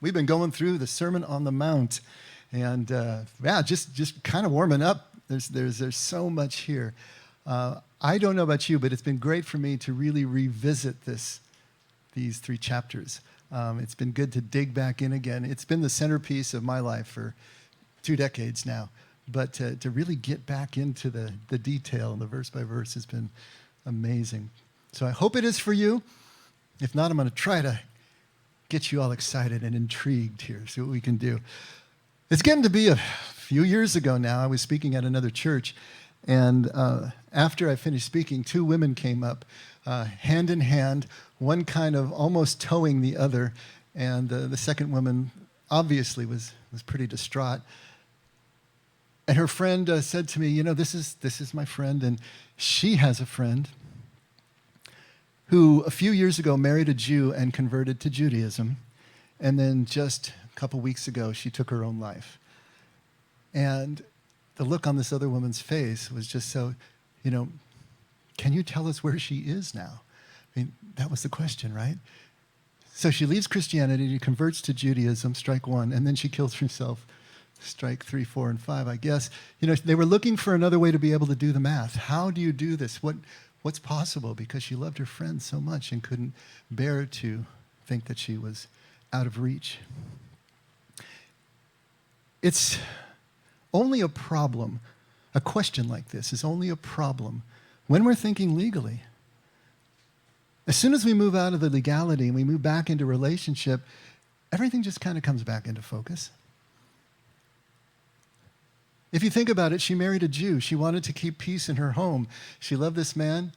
We've been going through the Sermon on the Mount, and just kind of warming up. There's so much here. I don't know about you, but it's been great for me to really revisit these 3 chapters. It's been good to dig back in again. It's been the centerpiece of my life for 2 decades now, but to really get back into the detail and the verse by verse has been amazing. So I hope it is for you. If not, I'm going to try to get you all excited and intrigued here, see what we can do. It's getting to be a few years ago now. I was speaking at another church, and after I finished speaking, 2 women came up, hand in hand, one kind of almost towing the other, and the second woman obviously was pretty distraught. And her friend said to me, this is my friend, and she has a friend who a few years ago married a Jew and converted to Judaism. And then just a couple weeks ago, she took her own life. And the look on this other woman's face was just so, can you tell us where she is now? I mean, that was the question, right? So she leaves Christianity, converts to Judaism, strike 1, and then she kills herself, strike 3, 4, and 5, I guess. They were looking for another way to be able to do the math. How do you do this? What's possible? Because she loved her friend so much and couldn't bear to think that she was out of reach. It's only a problem. A question like this is only a problem when we're thinking legally. As soon as we move out of the legality and we move back into relationship, everything just kind of comes back into focus. If you think about it, she married a Jew. She wanted to keep peace in her home. She loved this man.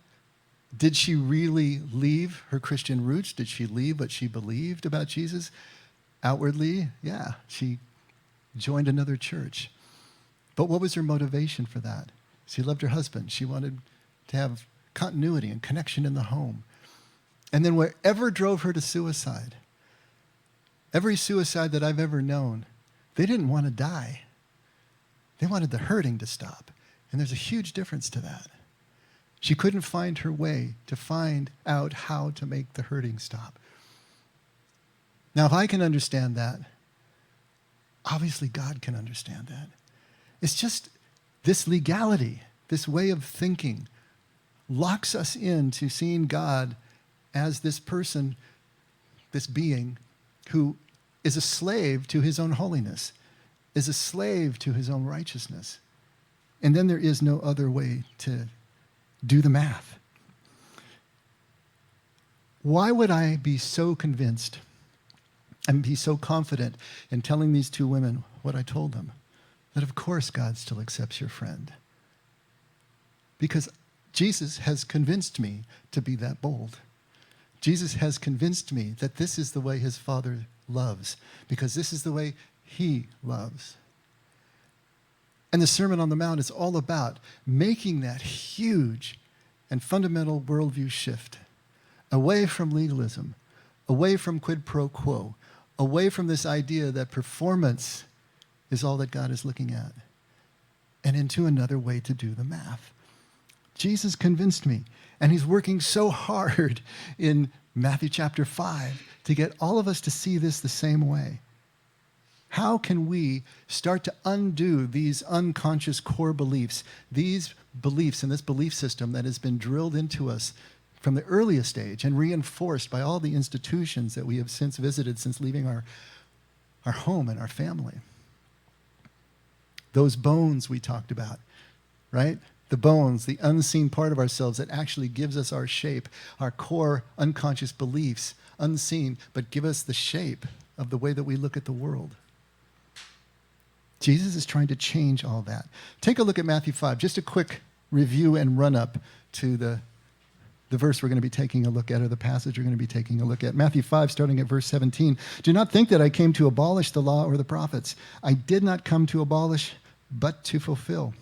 Did she really leave her Christian roots? Did she leave what she believed about Jesus? Outwardly, yeah, she joined another church. But what was her motivation for that? She loved her husband. She wanted to have continuity and connection in the home. And then wherever drove her to suicide, every suicide that I've ever known, they didn't want to die. They wanted the hurting to stop. And there's a huge difference to that. She couldn't find her way to find out how to make the hurting stop. Now, if I can understand that, obviously God can understand that. It's just this legality, this way of thinking, locks us into seeing God as this person, this being, who is a slave to his own holiness, is a slave to his own righteousness. And then there is no other way to do the math. Why would I be so convinced and be so confident in telling these 2 women what I told them? That of course God still accepts your friend. Because Jesus has convinced me to be that bold. Jesus has convinced me that this is the way his Father loves, because this is the way he loves. And the Sermon on the Mount is all about making that huge and fundamental worldview shift away from legalism, away from quid pro quo, away from this idea that performance is all that God is looking at, and into another way to do the math. Jesus convinced me, and he's working so hard in Matthew chapter 5 to get all of us to see this the same way. How can we start to undo these unconscious core beliefs, these beliefs and this belief system that has been drilled into us from the earliest age and reinforced by all the institutions that we have since visited since leaving our home and our family? Those bones we talked about, right? The bones, the unseen part of ourselves that actually gives us our shape, our core unconscious beliefs, unseen, but give us the shape of the way that we look at the world. Jesus is trying to change all that. Take a look at Matthew 5, just a quick review and run-up to the verse we're going to be taking a look at, or the passage we're going to be taking a look at. Matthew 5, starting at verse 17. Do not think that I came to abolish the law or the prophets. I did not come to abolish, but to fulfill.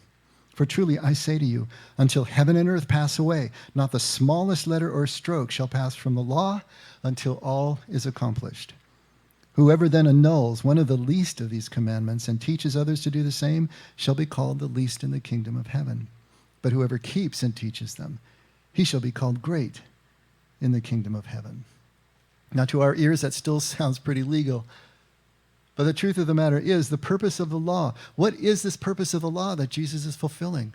For truly I say to you, until heaven and earth pass away, not the smallest letter or stroke shall pass from the law until all is accomplished. Whoever then annuls one of the least of these commandments and teaches others to do the same shall be called the least in the kingdom of heaven. But whoever keeps and teaches them, he shall be called great in the kingdom of heaven. Now, to our ears, that still sounds pretty legal, But the truth of the matter is the purpose of the law. What is this purpose of the law that Jesus is fulfilling?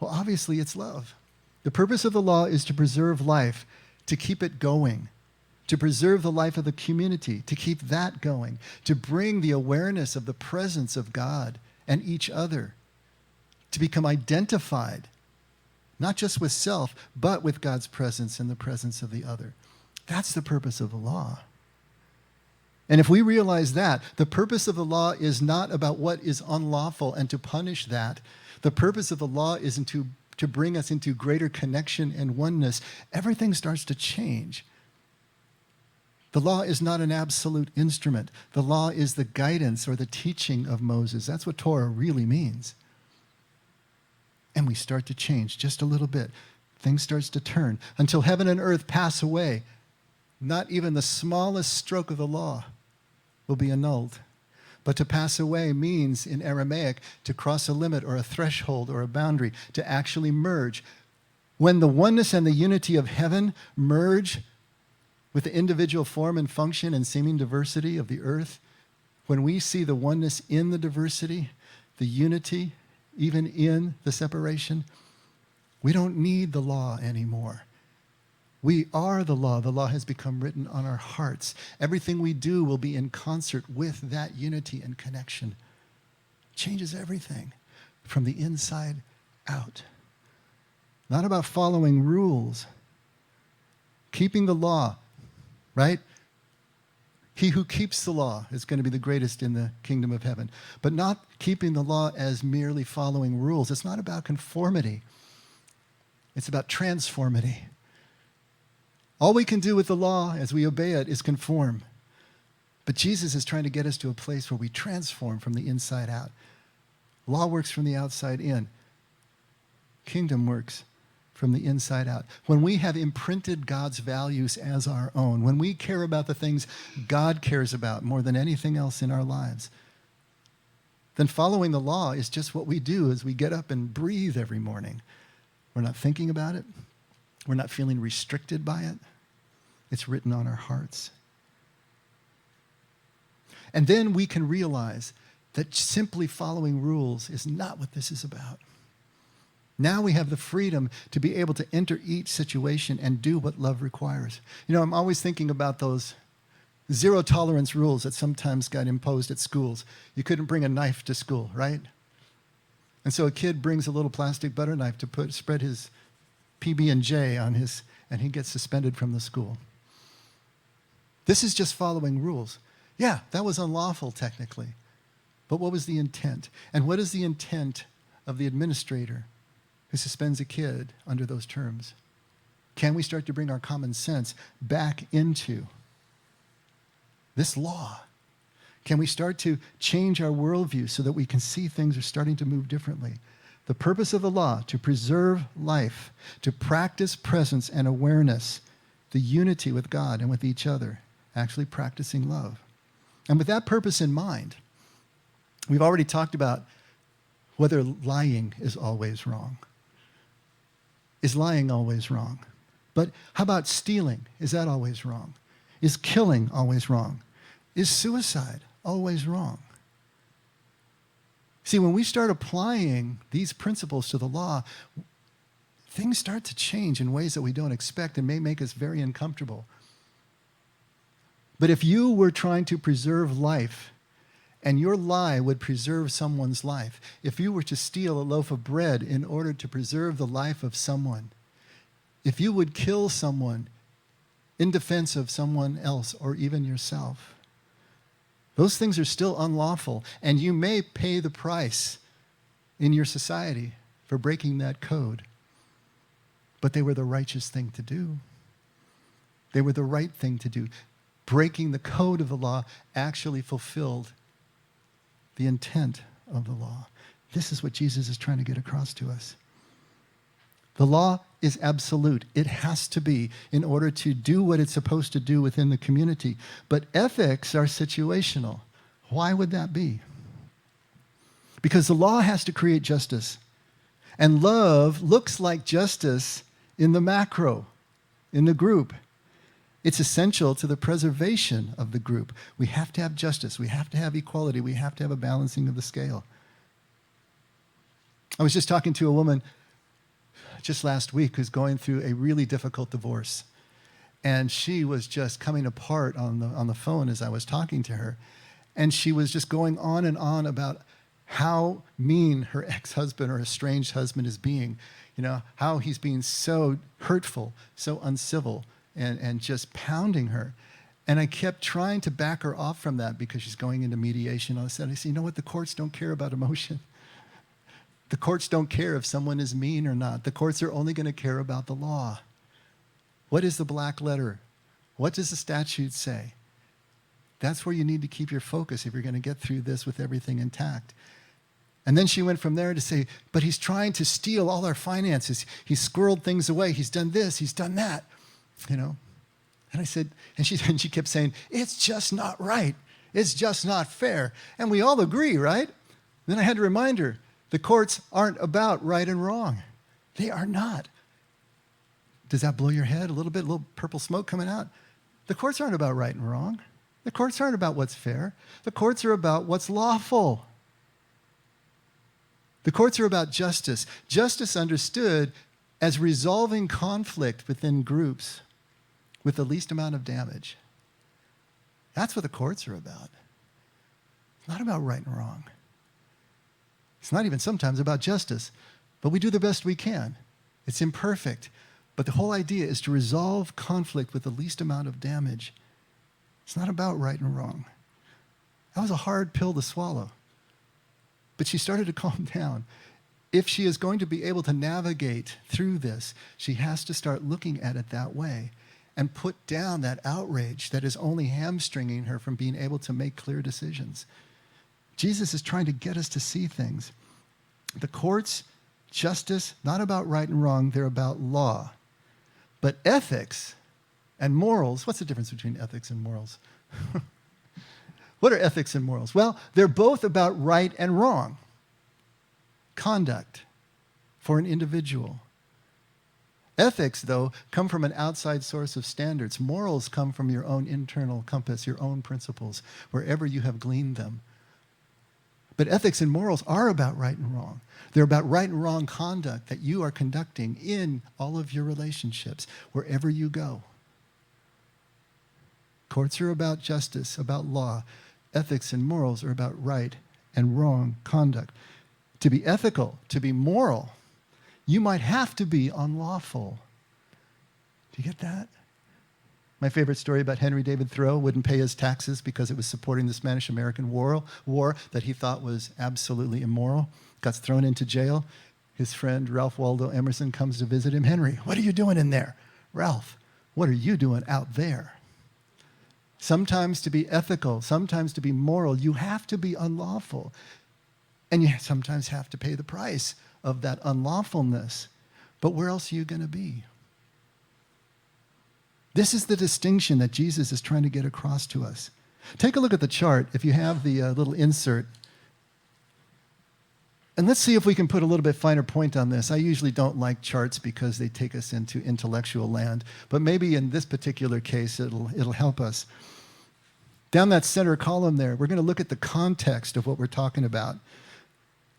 Well, obviously it's love. The purpose of the law is to preserve life, to keep it going, to preserve the life of the community, to keep that going, to bring the awareness of the presence of God and each other, to become identified, not just with self, but with God's presence and the presence of the other. That's the purpose of the law. And if we realize that, the purpose of the law is not about what is unlawful and to punish that. The purpose of the law is to bring us into greater connection and oneness. Everything starts to change. The law is not an absolute instrument. The law is the guidance or the teaching of Moses. That's what Torah really means. And we start to change just a little bit. Things starts to turn until heaven and earth pass away. Not even the smallest stroke of the law will be annulled. But to pass away means, in Aramaic, to cross a limit or a threshold or a boundary, to actually merge. When the oneness and the unity of heaven merge with the individual form and function and seeming diversity of the earth, when we see the oneness in the diversity, the unity, even in the separation, we don't need the law anymore. We are the law. The law has become written on our hearts. Everything we do will be in concert with that unity and connection. Changes everything from the inside out. Not about following rules. Keeping the law, right? He who keeps the law is going to be the greatest in the kingdom of heaven. But not keeping the law as merely following rules. It's not about conformity. It's about transformity. All we can do with the law as we obey it is conform. But Jesus is trying to get us to a place where we transform from the inside out. Law works from the outside in. Kingdom works from the inside out. When we have imprinted God's values as our own, when we care about the things God cares about more than anything else in our lives, then following the law is just what we do as we get up and breathe every morning. We're not thinking about it. We're not feeling restricted by it. It's written on our hearts. And then we can realize that simply following rules is not what this is about. Now we have the freedom to be able to enter each situation and do what love requires. You know, I'm always thinking about those zero tolerance rules that sometimes got imposed at schools. You couldn't bring a knife to school, right? And so a kid brings a little plastic butter knife to spread his PB&J on his, and he gets suspended from the school. This is just following rules. Yeah, that was unlawful technically. But what was the intent? And what is the intent of the administrator who suspends a kid under those terms? Can we start to bring our common sense back into this law? Can we start to change our worldview so that we can see things are starting to move differently? The purpose of the law, to preserve life, to practice presence and awareness, the unity with God and with each other, actually practicing love. And with that purpose in mind, we've already talked about whether lying is always wrong. Is lying always wrong? But how about stealing? Is that always wrong? Is killing always wrong? Is suicide always wrong? See, when we start applying these principles to the law, things start to change in ways that we don't expect and may make us very uncomfortable. But if you were trying to preserve life, and your lie would preserve someone's life, if you were to steal a loaf of bread in order to preserve the life of someone, if you would kill someone in defense of someone else or even yourself, those things are still unlawful, and you may pay the price in your society for breaking that code. But they were the righteous thing to do. They were the right thing to do. Breaking the code of the law actually fulfilled the intent of the law. This is what Jesus is trying to get across to us. The law is absolute. It has to be in order to do what it's supposed to do within the community. But ethics are situational. Why would that be? Because the law has to create justice. And love looks like justice in the macro, in the group. It's essential to the preservation of the group. We have to have justice. We have to have equality. We have to have a balancing of the scale. I was just talking to a woman just last week who's going through a really difficult divorce. And she was just coming apart on the phone as I was talking to her. And she was just going on and on about how mean her ex-husband or estranged husband is being. You know, how he's being so hurtful, so uncivil, and just pounding her. And I kept trying to back her off from that because she's going into mediation. I said, you know what? The courts don't care about emotion. The courts don't care if someone is mean or not. The courts are only going to care about the law. What is the black letter? What does the statute say? That's where you need to keep your focus if you're going to get through this with everything intact. And then she went from there to say, but he's trying to steal all our finances. He's squirreled things away. He's done this. He's done that. You know? And I said, and she kept saying, it's just not right. It's just not fair. And we all agree, right? Then I had to remind her, the courts aren't about right and wrong. They are not. Does that blow your head a little bit? A little purple smoke coming out? The courts aren't about right and wrong. The courts aren't about what's fair. The courts are about what's lawful. The courts are about justice. Justice understood as resolving conflict within groups with the least amount of damage. That's what the courts are about. It's not about right and wrong. It's not even sometimes about justice, but we do the best we can. It's imperfect, but the whole idea is to resolve conflict with the least amount of damage. It's not about right and wrong. That was a hard pill to swallow. But she started to calm down. If she is going to be able to navigate through this, she has to start looking at it that way and put down that outrage that is only hamstringing her from being able to make clear decisions. Jesus is trying to get us to see things. The courts, justice, not about right and wrong, they're about law. But ethics and morals, what's the difference between ethics and morals? What are ethics and morals? Well, they're both about right and wrong. Conduct for an individual. Ethics, though, come from an outside source of standards. Morals come from your own internal compass, your own principles, wherever you have gleaned them. But ethics and morals are about right and wrong. They're about right and wrong conduct that you are conducting in all of your relationships, wherever you go. Courts are about justice, about law. Ethics and morals are about right and wrong conduct. To be ethical, to be moral, you might have to be unlawful. Do you get that? My favorite story about Henry David Thoreau wouldn't pay his taxes because it was supporting the Spanish-American war that he thought was absolutely immoral. Got thrown into jail. His friend Ralph Waldo Emerson comes to visit him. Henry, what are you doing in there? Ralph, what are you doing out there? Sometimes to be ethical, sometimes to be moral, you have to be unlawful. And you sometimes have to pay the price of that unlawfulness. But where else are you going to be? This is the distinction that Jesus is trying to get across to us. Take a look at the chart if you have the little insert. And let's see if we can put a little bit finer point on this. I usually don't like charts because they take us into intellectual land. But maybe in this particular case, it'll help us. Down that center column there, we're going to look at the context of what we're talking about.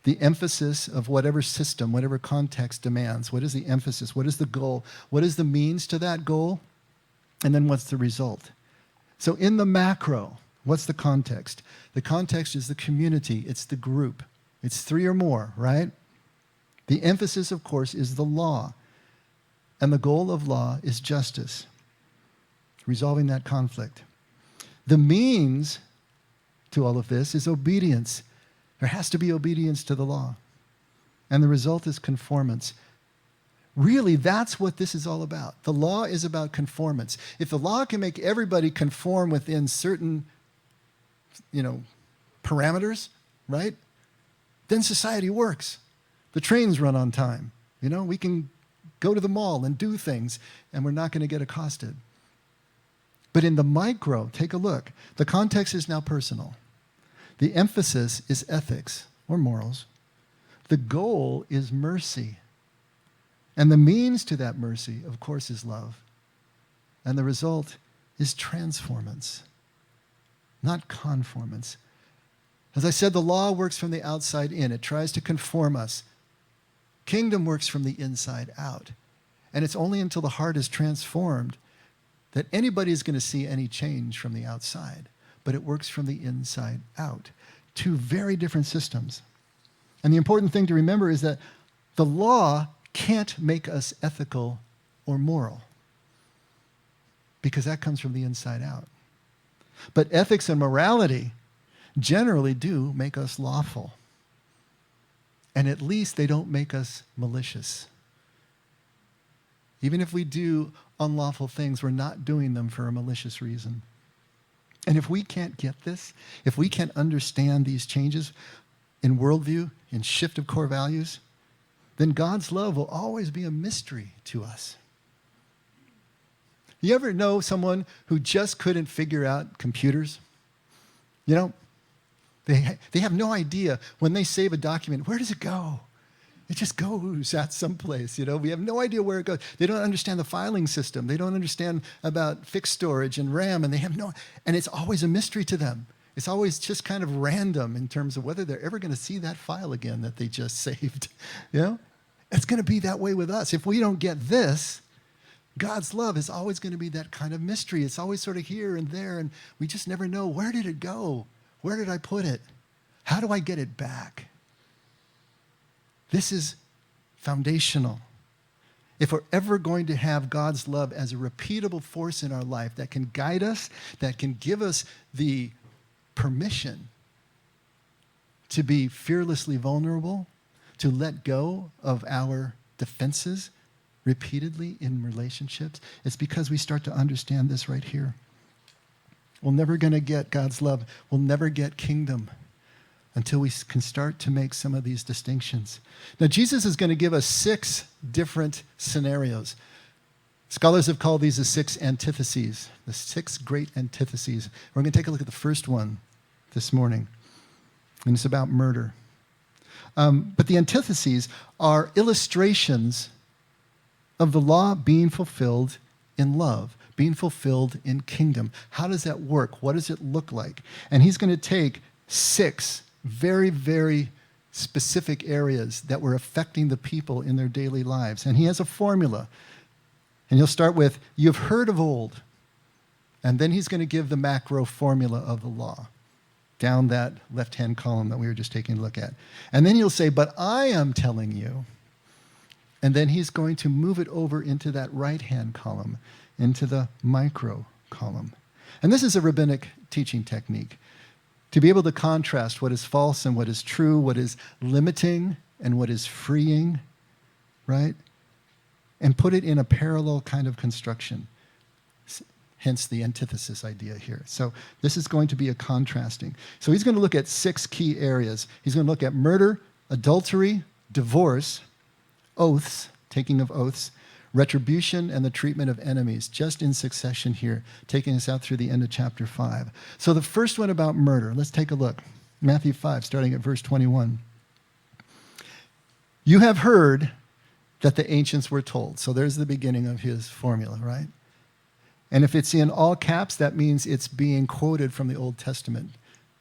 The emphasis of whatever system, whatever context demands. What is the emphasis? What is the goal? What is the means to that goal? And then what's the result? So in the macro, what's the context? The context is the community. It's the group. It's three or more, right? The emphasis, of course, is the law. And the goal of law is justice, resolving that conflict. The means to all of this is obedience. There has to be obedience to the law. And the result is conformance. Really, that's what this is all about. The law is about conformance. If the law can make everybody conform within certain, parameters, right? Then society works. The trains run on time. We can go to the mall and do things, and we're not going to get accosted. But in the micro, take a look. The context is now personal. The emphasis is ethics or morals. The goal is mercy. And the means to that mercy, of course, is love. And the result is transformance, not conformance. As I said, the law works from the outside in. It tries to conform us. Kingdom works from the inside out. And it's only until the heart is transformed that anybody is going to see any change from the outside. But it works from the inside out. Two very different systems. And the important thing to remember is that the law can't make us ethical or moral, because that comes from the inside out. But ethics and morality generally do make us lawful. And at least they don't make us malicious. Even if we do unlawful things, we're not doing them for a malicious reason. And if we can't get this, if we can't understand these changes in worldview, in shift of core values, then God's love will always be a mystery to us. You ever know someone who just couldn't figure out computers? You know, they have no idea when they save a document, where does it go? It just goes out someplace, you know. We have no idea where it goes. They don't understand the filing system. They don't understand about fixed storage and RAM, and and it's always a mystery to them. It's always just kind of random in terms of whether they're ever going to see that file again that they just saved, you know. It's going to be that way with us. If we don't get this, God's love is always going to be that kind of mystery. It's always sort of here and there, and we just never know, where did it go? Where did I put it? How do I get it back? This is foundational. If we're ever going to have God's love as a repeatable force in our life that can guide us, that can give us the permission to be fearlessly vulnerable, to let go of our defenses repeatedly in relationships, it's because we start to understand this right here. We're never going to get God's love. We'll never get kingdom until we can start to make some of these distinctions. Now, Jesus is going to give us 6 different scenarios. Scholars have called these the 6 antitheses, the 6 great antitheses. We're going to take a look at the first one this morning, and it's about murder. But the antitheses are illustrations of the law being fulfilled in love, being fulfilled in kingdom. How does that work? What does it look like? And he's going to take 6 very, very specific areas that were affecting the people in their daily lives. And he has a formula. And he'll start with, you've heard of old. And then he's going to give the macro formula of the law down that left-hand column that we were just taking a look at. And then he'll say, but I am telling you. And then he's going to move it over into that right-hand column, into the micro column. And this is a rabbinic teaching technique, to be able to contrast what is false and what is true, what is limiting and what is freeing, right? And put it in a parallel kind of construction. Hence the antithesis idea here. So this is going to be a contrasting. So he's going to look at 6 key areas. He's going to look at murder, adultery, divorce, oaths, taking of oaths, retribution, and the treatment of enemies, just in succession here, taking us out through the end of chapter 5. So the first one about murder, let's take a look. Matthew 5, starting at verse 21. You have heard that the ancients were told. So there's the beginning of his formula, right? And if it's in all caps, that means it's being quoted from the Old Testament.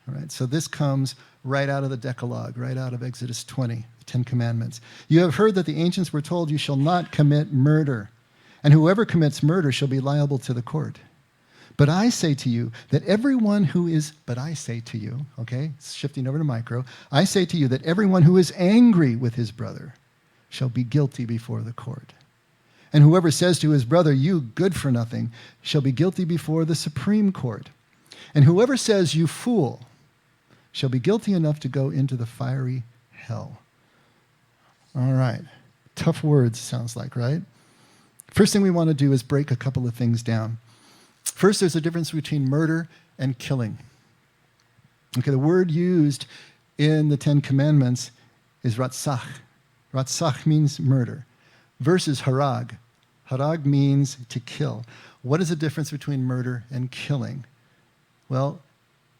All right, so this comes right out of the Decalogue, right out of Exodus 20, the 10 Commandments. You have heard that the ancients were told, you shall not commit murder, and whoever commits murder shall be liable to the court. But I say to you that everyone who is, okay, shifting over to micro, I say to you that everyone who is angry with his brother shall be guilty before the court. And whoever says to his brother, you good for nothing, shall be guilty before the Supreme Court. And whoever says, you fool, shall be guilty enough to go into the fiery hell. All right. Tough words, sounds like, right? First thing we want to do is break a couple of things down. First, there's a difference between murder and killing. Okay, the word used in the 10 Commandments is ratzach. Ratzach means murder. Versus harag. Harag means to kill. What is the difference between murder and killing? Well,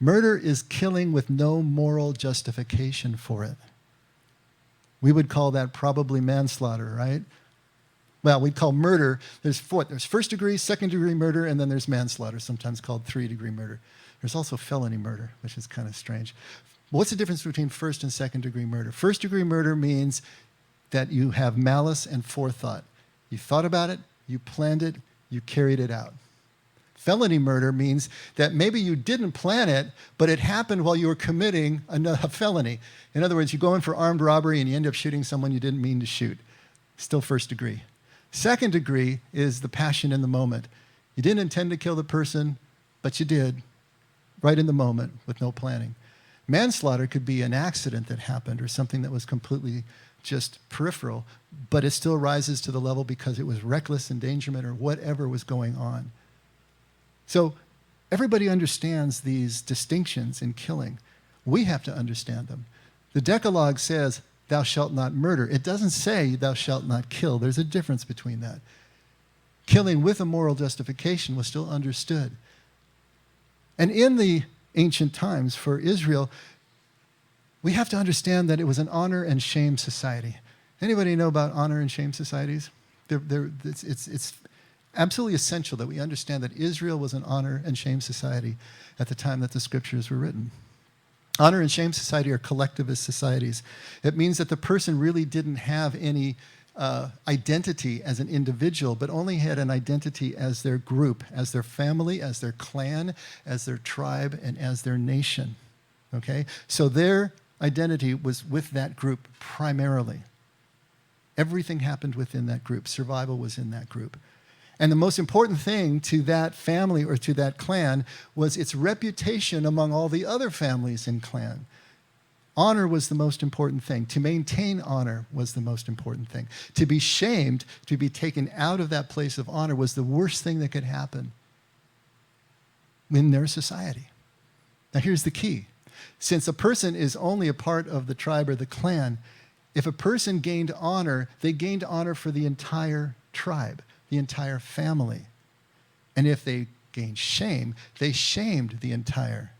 murder is killing with no moral justification for it. We would call that probably manslaughter, right? Well, we'd call murder, there's first degree, second degree murder, and then there's manslaughter, sometimes called 3-degree murder. There's also felony murder, which is kind of strange. What's the difference between first and second degree murder? First degree murder means that you have malice and forethought. You thought about it, you planned it, you carried it out. Felony murder means that maybe you didn't plan it, but it happened while you were committing a felony. In other words, you go in for armed robbery and you end up shooting someone you didn't mean to shoot. Still first degree. Second degree is the passion in the moment. You didn't intend to kill the person, but you did, right in the moment with no planning. Manslaughter could be an accident that happened or something that was completely just peripheral, but it still rises to the level because it was reckless endangerment or whatever was going on. So everybody understands these distinctions in killing. We have to understand them. The Decalogue says, thou shalt not murder. It doesn't say thou shalt not kill. There's a difference between that. Killing with a moral justification was still understood. And in the ancient times for Israel, we have to understand that it was an honor and shame society. Anybody know about honor and shame societies? It's absolutely essential that we understand that Israel was an honor and shame society at the time that the scriptures were written. Honor and shame society are collectivist societies. It means that the person really didn't have any identity as an individual, but only had an identity as their group, as their family, as their clan, as their tribe, and as their nation. Okay? So their identity was with that group primarily. Everything happened within that group. Survival was in that group. And the most important thing to that family or to that clan was its reputation among all the other families in clan. Honor was the most important thing. To maintain honor was the most important thing. To be shamed, to be taken out of that place of honor was the worst thing that could happen in their society. Now here's the key. Since a person is only a part of the tribe or the clan, if a person gained honor, they gained honor for the entire tribe, the entire family. And if they gained shame, they shamed the entire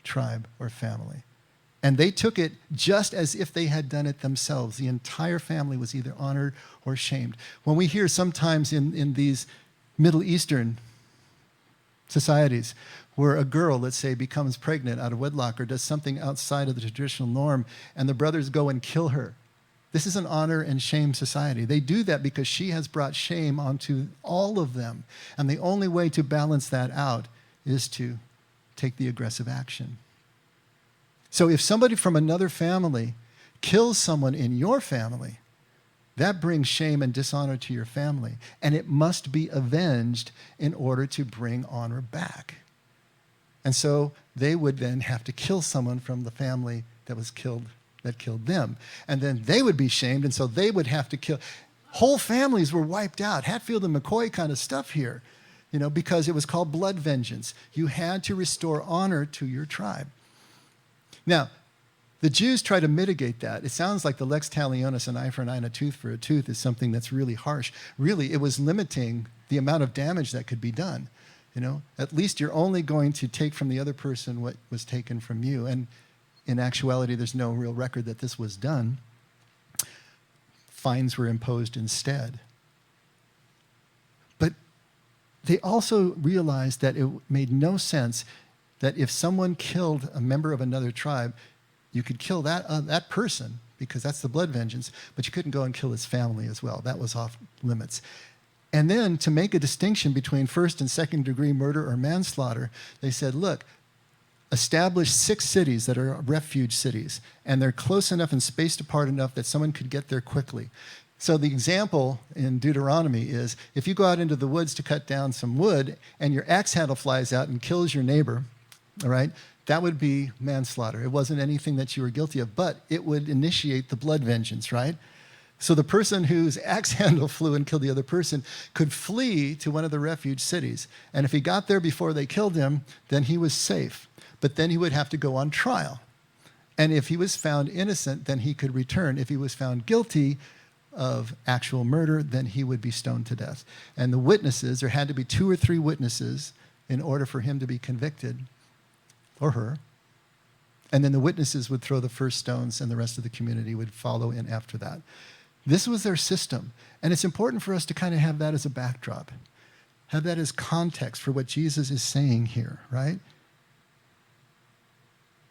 tribe or family. And they took it just as if they had done it themselves. The entire family was either honored or shamed. When we hear sometimes in these Middle Eastern societies where a girl, let's say, becomes pregnant out of wedlock or does something outside of the traditional norm and the brothers go and kill her, this is an honor and shame society. They do that because she has brought shame onto all of them. And the only way to balance that out is to take the aggressive action. So if somebody from another family kills someone in your family, that brings shame and dishonor to your family. And it must be avenged in order to bring honor back. And so they would then have to kill someone from the family that killed them. And then they would be shamed, and so they would have to kill. Whole families were wiped out. Hatfield and McCoy kind of stuff here, because it was called blood vengeance. You had to restore honor to your tribe. Now, the Jews try to mitigate that. It sounds like the lex talionis, an eye for an eye and a tooth for a tooth, is something that's really harsh. Really, it was limiting the amount of damage that could be done. At least you're only going to take from the other person what was taken from you. And in actuality, there's no real record that this was done. Fines were imposed instead. But they also realized that it made no sense that if someone killed a member of another tribe, you could kill that person because that's the blood vengeance, but you couldn't go and kill his family as well. That was off limits. And then to make a distinction between first and second degree murder or manslaughter, they said, look, establish 6 cities that are refuge cities, and they're close enough and spaced apart enough that someone could get there quickly. So the example in Deuteronomy is if you go out into the woods to cut down some wood and your axe handle flies out and kills your neighbor, all right, that would be manslaughter. It wasn't anything that you were guilty of, but it would initiate the blood vengeance, right? So the person whose axe handle flew and killed the other person could flee to one of the refuge cities. And if he got there before they killed him, then he was safe. But then he would have to go on trial. And if he was found innocent, then he could return. If he was found guilty of actual murder, then he would be stoned to death. And the witnesses, there had to be 2 or 3 witnesses in order for him to be convicted, or her. And then the witnesses would throw the first stones and the rest of the community would follow in after that. This was their system. And it's important for us to kind of have that as a backdrop, have that as context for what Jesus is saying here, right?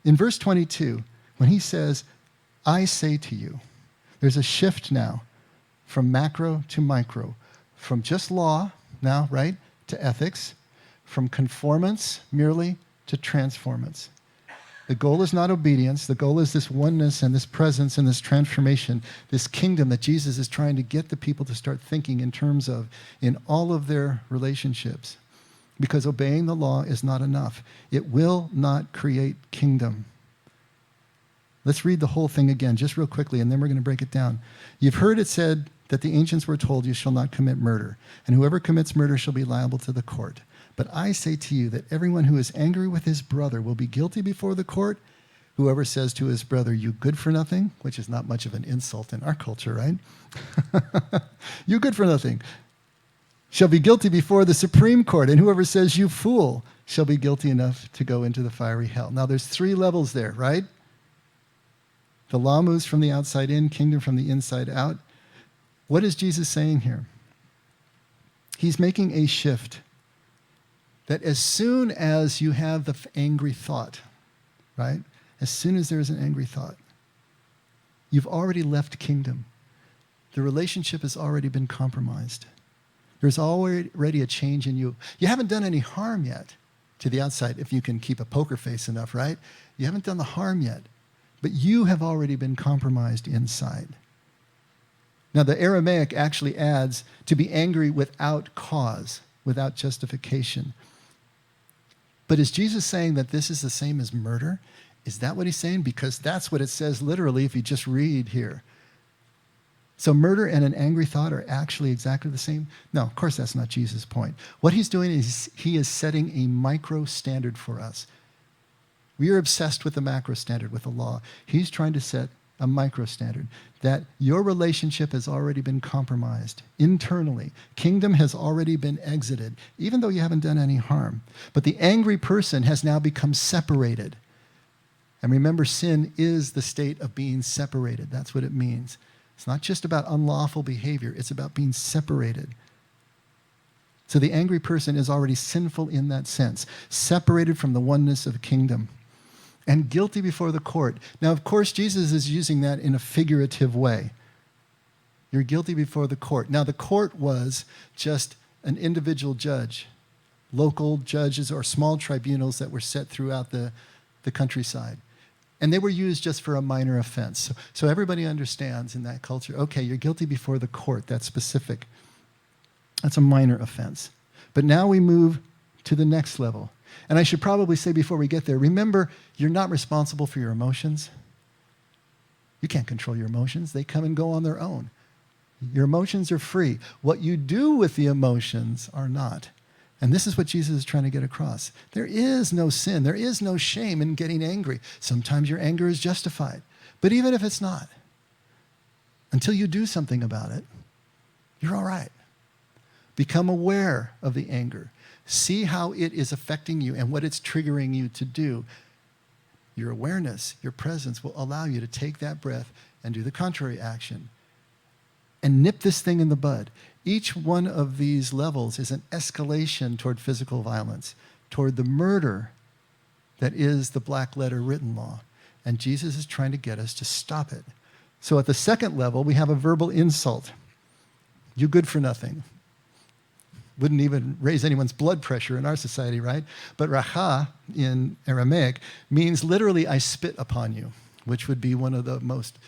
In verse 22, when he says, I say to you, there's a shift now from macro to micro, from just law now, right, to ethics, from conformance merely to transformance. The goal is not obedience. The goal is this oneness and this presence and this transformation, this kingdom that Jesus is trying to get the people to start thinking in terms of in all of their relationships. Because obeying the law is not enough. It will not create kingdom. Let's read the whole thing again, just real quickly, and then we're going to break it down. You've heard it said that the ancients were told, you shall not commit murder, and whoever commits murder shall be liable to the court. But I say to you that everyone who is angry with his brother will be guilty before the court. Whoever says to his brother, you good for nothing, which is not much of an insult in our culture, right? You good for nothing, shall be guilty before the Supreme Court. And whoever says, you fool, shall be guilty enough to go into the fiery hell. Now there's 3 levels there, right? The law moves from the outside in, kingdom from the inside out. What is Jesus saying here? He's making a shift that as soon as you have the angry thought, right? As soon as there's an angry thought, you've already left kingdom. The relationship has already been compromised. There's already a change in you. You haven't done any harm yet to the outside, if you can keep a poker face enough, right? You haven't done the harm yet, but you have already been compromised inside. Now, the Aramaic actually adds to be angry without cause, without justification. But is Jesus saying that this is the same as murder? Is that what he's saying? Because that's what it says literally if you just read here. So murder and an angry thought are actually exactly the same? No, of course that's not Jesus' point. What he's doing is he is setting a micro standard for us. We are obsessed with the macro standard, with the law. He's trying to set a micro standard, that your relationship has already been compromised internally. Kingdom has already been exited, even though you haven't done any harm. But the angry person has now become separated. And remember, sin is the state of being separated. That's what it means. It's not just about unlawful behavior. It's about being separated. So the angry person is already sinful in that sense, separated from the oneness of kingdom, and guilty before the court. Now, of course, Jesus is using that in a figurative way. You're guilty before the court. Now, the court was just an individual judge, local judges or small tribunals that were set throughout the countryside. And they were used just for a minor offense. So everybody understands in that culture, okay, you're guilty before the court. That's specific. That's a minor offense. But now we move to the next level. And I should probably say before we get there, remember, you're not responsible for your emotions. You can't control your emotions. They come and go on their own. Your emotions are free. What you do with the emotions are not. And this is what Jesus is trying to get across. There is no sin. There is no shame in getting angry. Sometimes your anger is justified. But even if it's not, until you do something about it, you're all right. Become aware of the anger. See how it is affecting you and what it's triggering you to do. Your awareness, your presence will allow you to take that breath and do the contrary action and nip this thing in the bud. Each one of these levels is an escalation toward physical violence, toward the murder that is the black letter written law. And Jesus is trying to get us to stop it. So at the second level, we have a verbal insult. You good for nothing. Wouldn't even raise anyone's blood pressure in our society, right? But raha in Aramaic means literally, I spit upon you, which would be one of the most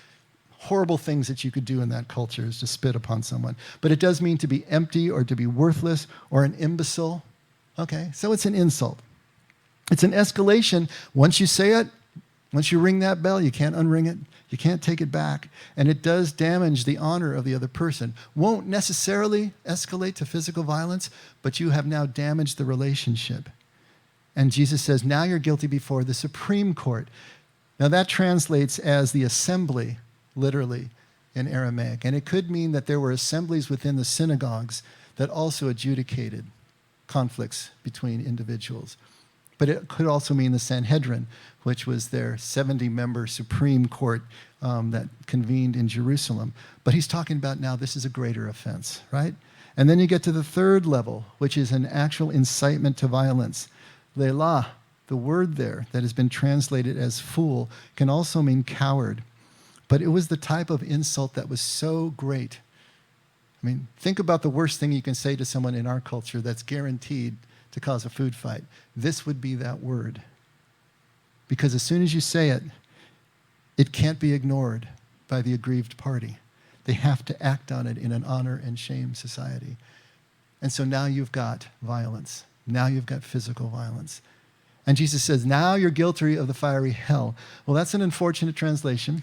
horrible things that you could do in that culture, is to spit upon someone. But it does mean to be empty or to be worthless or an imbecile. Okay, so it's an insult. It's an escalation. Once you say it, once you ring that bell, you can't unring it. You can't take it back. And it does damage the honor of the other person. Won't necessarily escalate to physical violence, but you have now damaged the relationship. And Jesus says, now you're guilty before the Supreme Court. Now that translates as the assembly, literally, in Aramaic. And it could mean that there were assemblies within the synagogues that also adjudicated conflicts between individuals. But it could also mean the Sanhedrin, which was their 70-member Supreme Court that convened in Jerusalem. But he's talking about now this is a greater offense, right? And then you get to the third level, which is an actual incitement to violence. Lelah, the word there that has been translated as fool, can also mean coward. But it was the type of insult that was so great. I mean, think about the worst thing you can say to someone in our culture that's guaranteed to cause a food fight. This would be that word. Because as soon as you say it, it can't be ignored by the aggrieved party. They have to act on it in an honor and shame society. And so now you've got violence. Now you've got physical violence. And Jesus says, now you're guilty of the fiery hell. Well, that's an unfortunate translation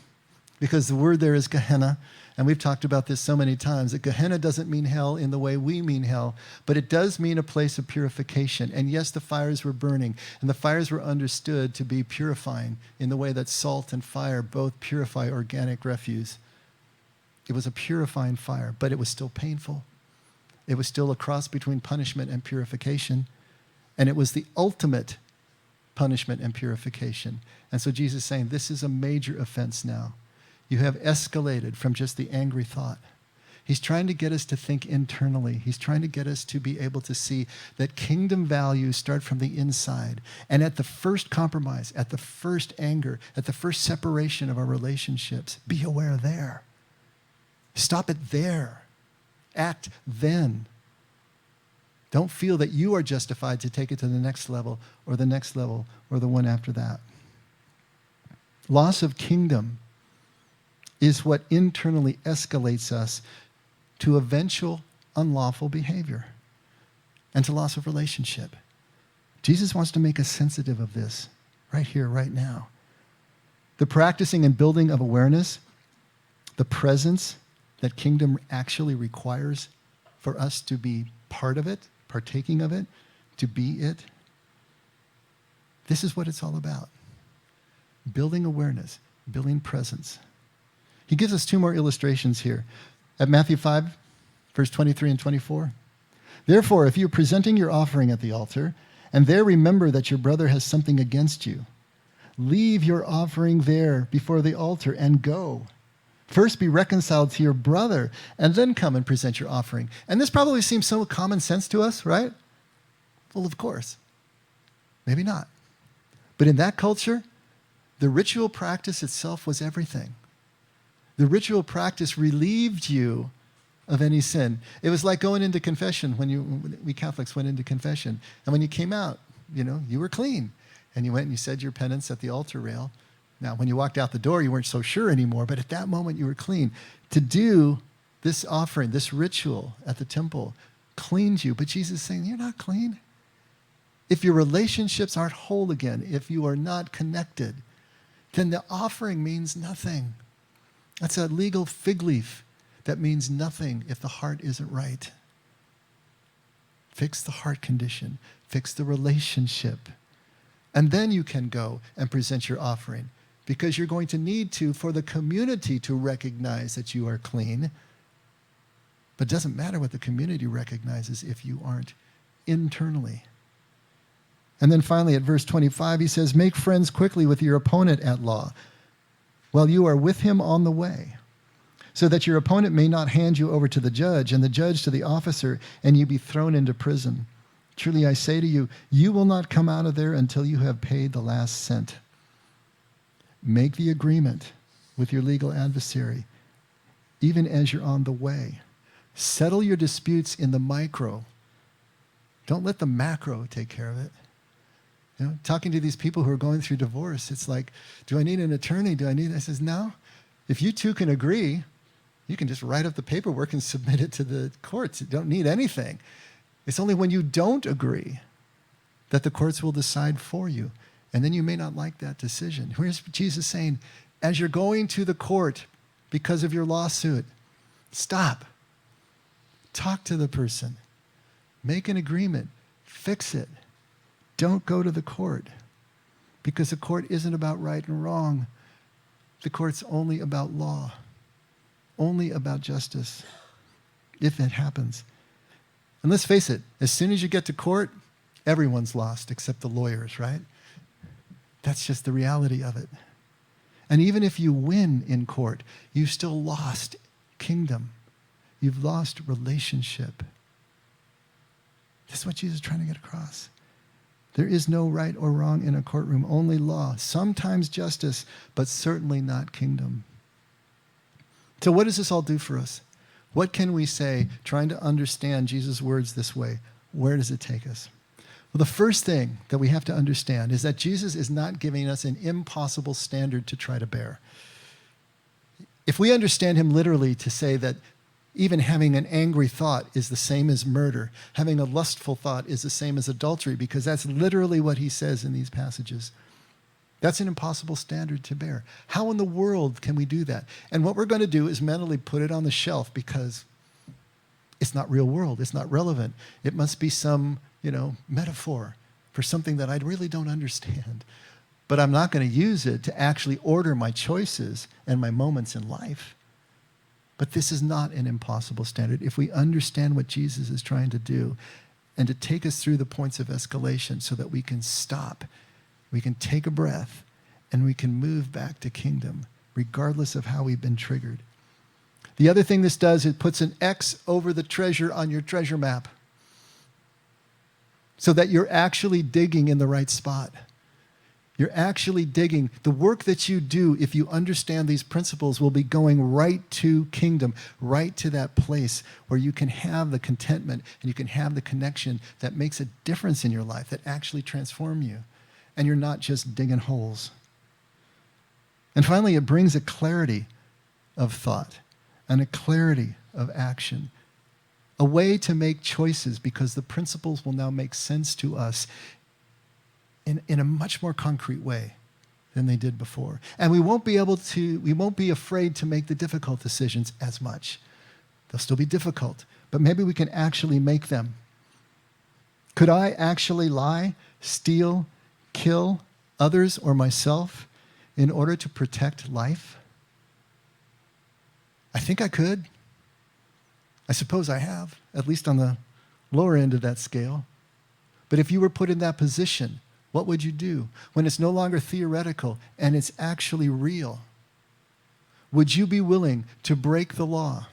because the word there is Gehenna. And we've talked about this so many times, that Gehenna doesn't mean hell in the way we mean hell, but it does mean a place of purification. And yes, the fires were burning, and the fires were understood to be purifying in the way that salt and fire both purify organic refuse. It was a purifying fire, but it was still painful. It was still a cross between punishment and purification. And it was the ultimate punishment and purification. And so Jesus is saying, this is a major offense now. You have escalated from just the angry thought. He's trying to get us to think internally. He's trying to get us to be able to see that kingdom values start from the inside. And at the first compromise, at the first anger, at the first separation of our relationships, be aware there. Stop it there. Act then. Don't feel that you are justified to take it to the next level or the next level or the one after that. Loss of kingdom is what internally escalates us to eventual unlawful behavior and to loss of relationship. Jesus wants to make us sensitive of this right here, right now. The practicing and building of awareness, the presence that kingdom actually requires for us to be part of it, partaking of it, to be it. This is what it's all about. Building awareness, building presence. He gives us two more illustrations here. At Matthew 5, verse 23 and 24. Therefore, if you're presenting your offering at the altar, and there remember that your brother has something against you, leave your offering there before the altar and go. First be reconciled to your brother, and then come and present your offering. And this probably seems so common sense to us, right? Well, of course. Maybe not. But in that culture, the ritual practice itself was everything. The ritual practice relieved you of any sin. It was like going into confession when we Catholics went into confession. And when you came out, you were clean. And you went and you said your penance at the altar rail. Now, when you walked out the door, you weren't so sure anymore, but at that moment you were clean. To do this offering, this ritual at the temple, cleaned you. But Jesus is saying, you're not clean. If your relationships aren't whole again, if you are not connected, then the offering means nothing. That's a legal fig leaf that means nothing if the heart isn't right. Fix the heart condition. Fix the relationship. And then you can go and present your offering, because you're going to need to for the community to recognize that you are clean. But it doesn't matter what the community recognizes if you aren't internally. And then finally at verse 25, he says, make friends quickly with your opponent at law, while you are with him on the way, so that your opponent may not hand you over to the judge, and the judge to the officer, and you be thrown into prison. Truly I say to you, you will not come out of there until you have paid the last cent. Make the agreement with your legal adversary, even as you're on the way. Settle your disputes in the micro. Don't let the macro take care of it. Talking to these people who are going through divorce, it's like, do I need an attorney? I says, no. If you two can agree, you can just write up the paperwork and submit it to the courts. You don't need anything. It's only when you don't agree that the courts will decide for you. And then you may not like that decision. Here's Jesus saying, as you're going to the court because of your lawsuit, stop. Talk to the person. Make an agreement. Fix it. Don't go to the court, because the court isn't about right and wrong. The court's only about law, only about justice, if it happens. And let's face it, as soon as you get to court, everyone's lost except the lawyers, right? That's just the reality of it. And even if you win in court, you've still lost kingdom. You've lost relationship. This is what Jesus is trying to get across. There is no right or wrong in a courtroom, only law. Sometimes justice, but certainly not kingdom. So what does this all do for us? What can we say trying to understand Jesus' words this way? Where does it take us? Well, the first thing that we have to understand is that Jesus is not giving us an impossible standard to try to bear. If we understand him literally to say that even having an angry thought is the same as murder, having a lustful thought is the same as adultery, because that's literally what he says in these passages, that's an impossible standard to bear. How in the world can we do that? And what we're going to do is mentally put it on the shelf because it's not real world. It's not relevant. It must be some, metaphor for something that I really don't understand. But I'm not going to use it to actually order my choices and my moments in life. But this is not an impossible standard if we understand what Jesus is trying to do and to take us through the points of escalation so that we can stop, we can take a breath, and we can move back to kingdom, regardless of how we've been triggered. The other thing this does, it puts an X over the treasure on your treasure map so that you're actually digging in the right spot. You're actually digging. The work that you do, if you understand these principles, will be going right to kingdom, right to that place where you can have the contentment and you can have the connection that makes a difference in your life, that actually transform you. And you're not just digging holes. And finally, it brings a clarity of thought and a clarity of action, a way to make choices because the principles will now make sense to us in a much more concrete way than they did before. And we won't be afraid to make the difficult decisions as much. They'll still be difficult, but maybe we can actually make them. Could I actually lie, steal, kill others or myself in order to protect life? I think I could. I suppose I have, at least on the lower end of that scale. But if you were put in that position, what would you do when it's no longer theoretical and it's actually real? Would you be willing to break the law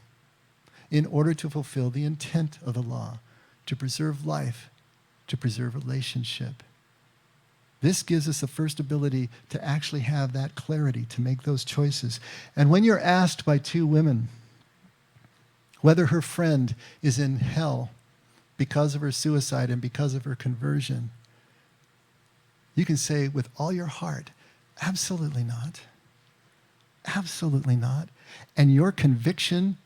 in order to fulfill the intent of the law, to preserve life, to preserve relationship? This gives us the first ability to actually have that clarity, to make those choices. And when you're asked by two women whether her friend is in hell because of her suicide and because of her conversion, you can say with all your heart, absolutely not. Absolutely not. And your conviction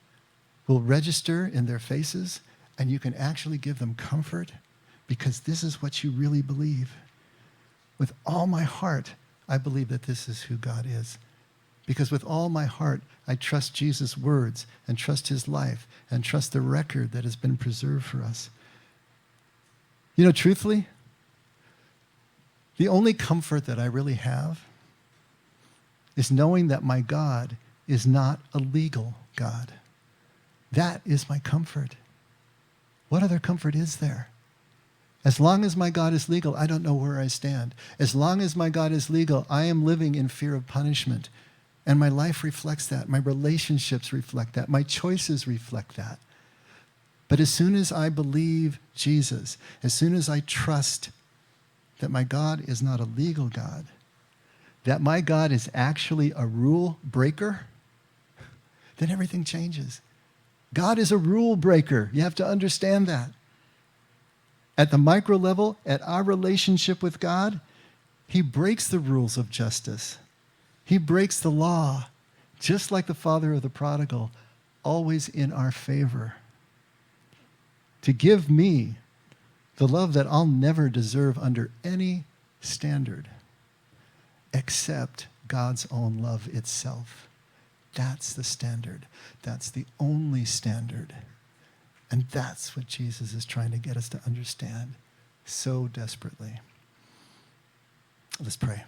will register in their faces, and you can actually give them comfort because this is what you really believe. With all my heart, I believe that this is who God is. Because with all my heart, I trust Jesus' words and trust his life and trust the record that has been preserved for us. Truthfully, the only comfort that I really have is knowing that my God is not a legal God. That is my comfort. What other comfort is there? As long as my God is legal, I don't know where I stand. As long as my God is legal, I am living in fear of punishment. And my life reflects that. My relationships reflect that. My choices reflect that. But as soon as I believe Jesus, as soon as I trust that my God is not a legal God, that my God is actually a rule breaker, then everything changes. God is a rule breaker. You have to understand that. At the micro level, at our relationship with God, he breaks the rules of justice. He breaks the law, just like the father of the prodigal, always in our favor. To give me the love that I'll never deserve under any standard except God's own love itself. That's the standard. That's the only standard. And that's what Jesus is trying to get us to understand so desperately. Let's pray.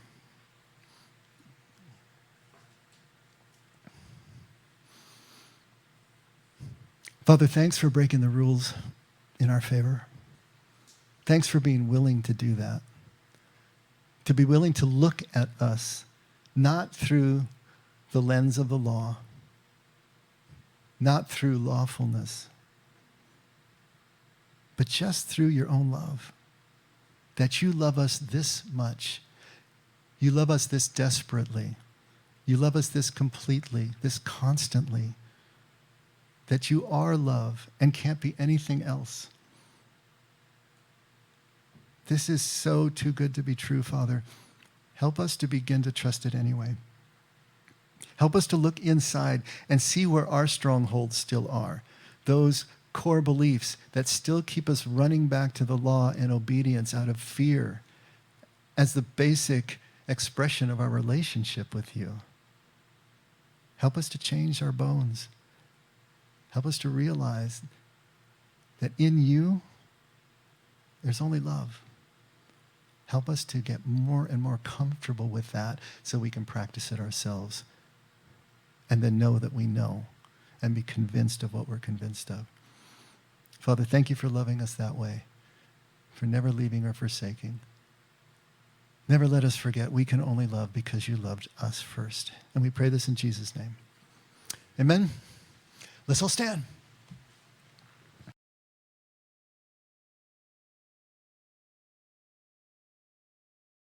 Father, thanks for breaking the rules in our favor. Thanks for being willing to do that. To be willing to look at us, not through the lens of the law, not through lawfulness, but just through your own love. That you love us this much. You love us this desperately. You love us this completely, this constantly. That you are love and can't be anything else. This is so too good to be true, Father. Help us to begin to trust it anyway. Help us to look inside and see where our strongholds still are. Those core beliefs that still keep us running back to the law and obedience out of fear as the basic expression of our relationship with you. Help us to change our bones. Help us to realize that in you, there's only love. Help us to get more and more comfortable with that so we can practice it ourselves and then know that we know and be convinced of what we're convinced of. Father, thank you for loving us that way, for never leaving or forsaking. Never let us forget we can only love because you loved us first. And we pray this in Jesus' name. Amen. Let's all stand.